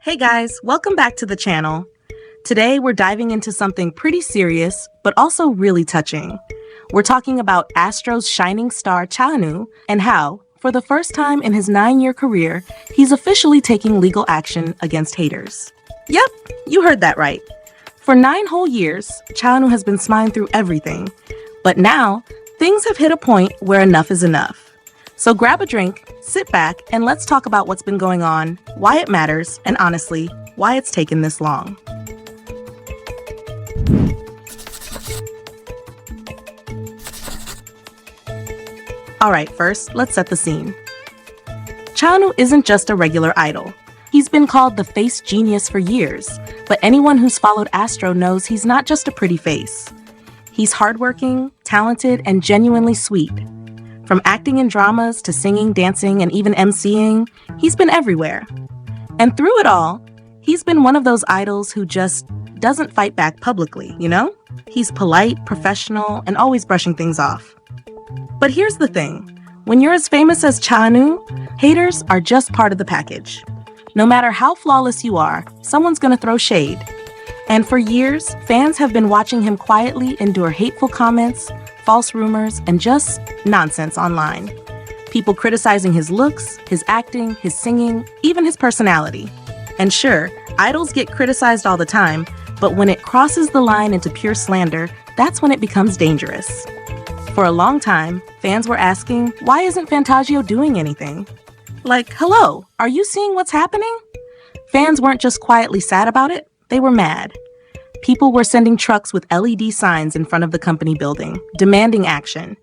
Hey guys, welcome back to the channel. Today we're diving into something pretty serious, but also really touching. We're talking about Astro's shining star Chanu and how, for the first time in his 9-year career, he's officially taking legal action against haters. Yep, you heard that right. For 9 whole years, Chanu has been smiling through everything. But now, things have hit a point where enough is enough. So grab a drink, sit back, and let's talk about what's been going on, why it matters, and honestly, why it's taken this long. Alright, first, let's set the scene. Chanu isn't just a regular idol. He's been called the face genius for years, but anyone who's followed Astro knows he's not just a pretty face. He's hardworking, talented, and genuinely sweet. From acting in dramas to singing, dancing, and even MCing, he's been everywhere. And through it all, he's been one of those idols who just doesn't fight back publicly, you know? He's polite, professional, and always brushing things off. But here's the thing. When you're as famous as Chanu, haters are just part of the package. No matter how flawless you are, someone's gonna throw shade. And for years, fans have been watching him quietly endure hateful comments, false rumors, and just nonsense online. People criticizing his looks, his acting, his singing, even his personality. And sure, idols get criticized all the time, but when it crosses the line into pure slander, that's when it becomes dangerous. For a long time, fans were asking, why isn't Fantagio doing anything? Like, hello, are you seeing what's happening? Fans weren't just quietly sad about it, they were mad. People were sending trucks with LED signs in front of the company building, demanding action.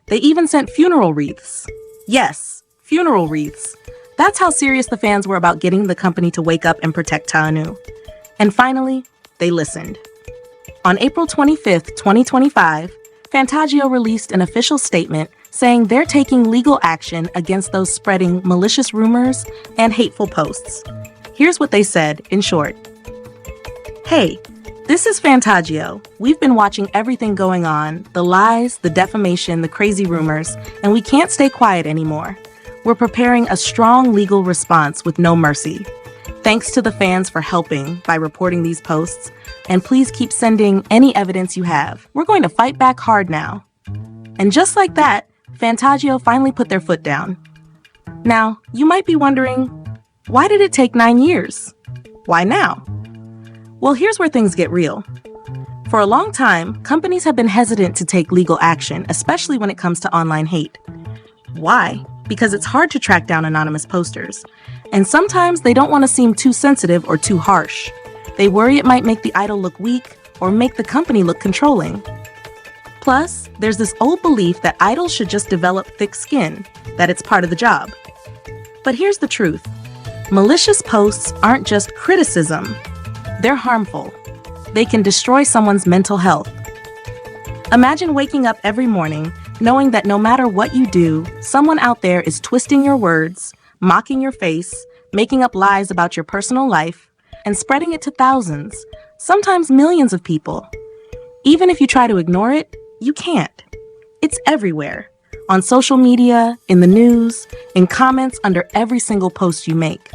They even sent funeral wreaths. Yes, funeral wreaths. That's how serious the fans were about getting the company to wake up and protect Chanu. And finally, they listened. On April 25th, 2025, Fantagio released an official statement saying they're taking legal action against those spreading malicious rumors and hateful posts. Here's what they said, in short. Hey, this is Fantagio. We've been watching everything going on, the lies, the defamation, the crazy rumors, and we can't stay quiet anymore. We're preparing a strong legal response with no mercy. Thanks to the fans for helping by reporting these posts, and please keep sending any evidence you have. We're going to fight back hard now. And just like that, Fantagio finally put their foot down. Now, you might be wondering, why did it take 9 years? Why now? Well, here's where things get real. For a long time, companies have been hesitant to take legal action, especially when it comes to online hate. Why? Because it's hard to track down anonymous posters. And sometimes they don't want to seem too sensitive or too harsh. They worry it might make the idol look weak or make the company look controlling. Plus, there's this old belief that idols should just develop thick skin, that it's part of the job. But here's the truth. Malicious posts aren't just criticism. They're harmful. They can destroy someone's mental health. Imagine waking up every morning knowing that no matter what you do, someone out there is twisting your words, mocking your face, making up lies about your personal life, and spreading it to thousands, sometimes millions of people. Even if you try to ignore it, you can't. It's everywhere. On social media, in the news, in comments under every single post you make.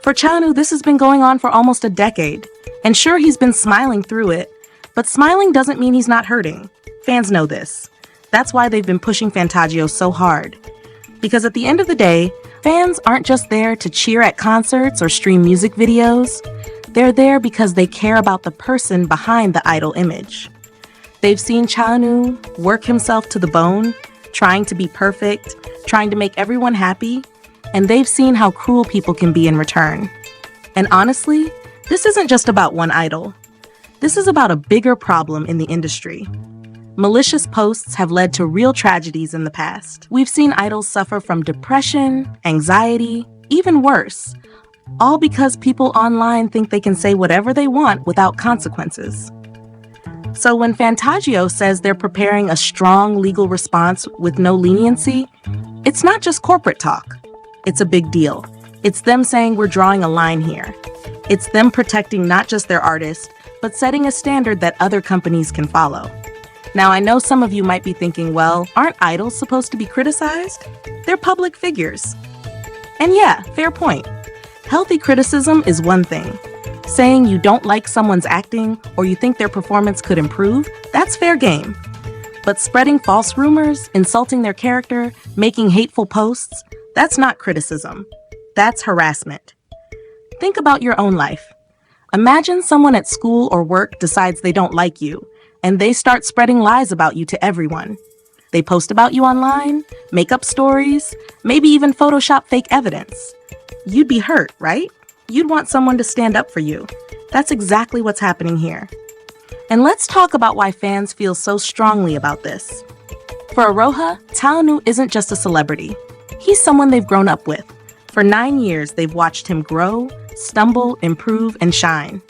For Chanu, this has been going on for almost a decade. And sure, he's been smiling through it, but smiling doesn't mean he's not hurting. Fans know this. That's why they've been pushing Fantagio so hard. Because at the end of the day, fans aren't just there to cheer at concerts or stream music videos. They're there because they care about the person behind the idol image. They've seen Chanu work himself to the bone, trying to be perfect, trying to make everyone happy, and they've seen how cruel people can be in return. And honestly, this isn't just about one idol. This is about a bigger problem in the industry. Malicious posts have led to real tragedies in the past. We've seen idols suffer from depression, anxiety, even worse, all because people online think they can say whatever they want without consequences. So when Fantagio says they're preparing a strong legal response with no leniency, it's not just corporate talk. It's a big deal. It's them saying we're drawing a line here. It's them protecting not just their artist, but setting a standard that other companies can follow. Now, I know some of you might be thinking, well, aren't idols supposed to be criticized? They're public figures. And yeah, fair point. Healthy criticism is one thing. Saying you don't like someone's acting or you think their performance could improve, that's fair game. But spreading false rumors, insulting their character, making hateful posts, that's not criticism. That's harassment. Think about your own life. Imagine someone at school or work decides they don't like you, and they start spreading lies about you to everyone. They post about you online, make up stories, maybe even Photoshop fake evidence. You'd be hurt, right? You'd want someone to stand up for you. That's exactly what's happening here. And let's talk about why fans feel so strongly about this. For Aroha, Taonu isn't just a celebrity. He's someone they've grown up with. For 9 years, they've watched him grow, stumble, improve, and shine.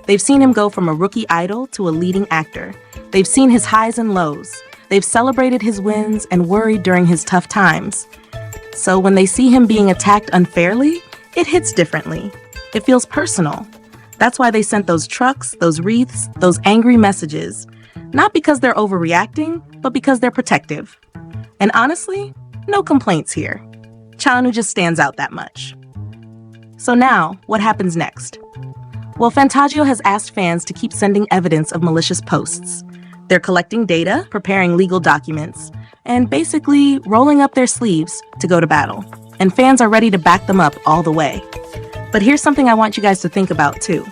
They've seen him go from a rookie idol to a leading actor. They've seen his highs and lows. They've celebrated his wins and worried during his tough times. So when they see him being attacked unfairly, it hits differently. It feels personal. That's why they sent those trucks, those wreaths, those angry messages. Not because they're overreacting, but because they're protective. And honestly, no complaints here. Taonu just stands out that much. So now, what happens next? Well, Fantagio has asked fans to keep sending evidence of malicious posts. They're collecting data, preparing legal documents, and basically rolling up their sleeves to go to battle. And fans are ready to back them up all the way. But here's something I want you guys to think about too.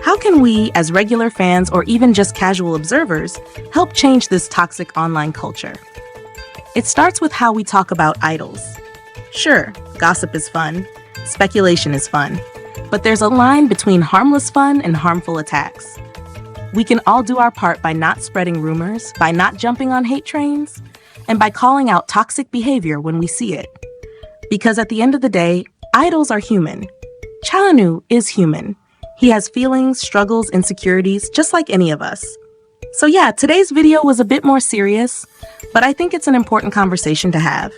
How can we, as regular fans or even just casual observers, help change this toxic online culture? It starts with how we talk about idols. Sure, gossip is fun, speculation is fun, but there's a line between harmless fun and harmful attacks. We can all do our part by not spreading rumors, by not jumping on hate trains, and by calling out toxic behavior when we see it. Because at the end of the day, idols are human. Taonu is human. He has feelings, struggles, insecurities, just like any of us. So yeah, today's video was a bit more serious, but I think it's an important conversation to have.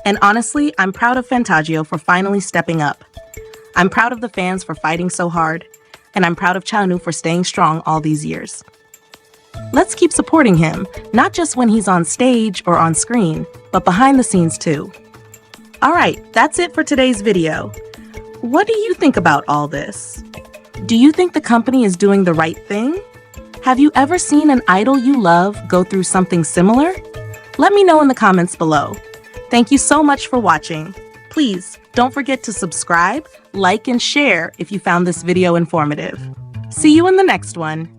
And honestly, I'm proud of Fantagio for finally stepping up. I'm proud of the fans for fighting so hard, and I'm proud of Taonu for staying strong all these years. Let's keep supporting him, not just when he's on stage or on screen, but behind the scenes too. Alright, that's it for today's video. What do you think about all this? Do you think the company is doing the right thing? Have you ever seen an idol you love go through something similar? Let me know in the comments below. Thank you so much for watching. Please don't forget to subscribe, like, and share if you found this video informative. See you in the next one.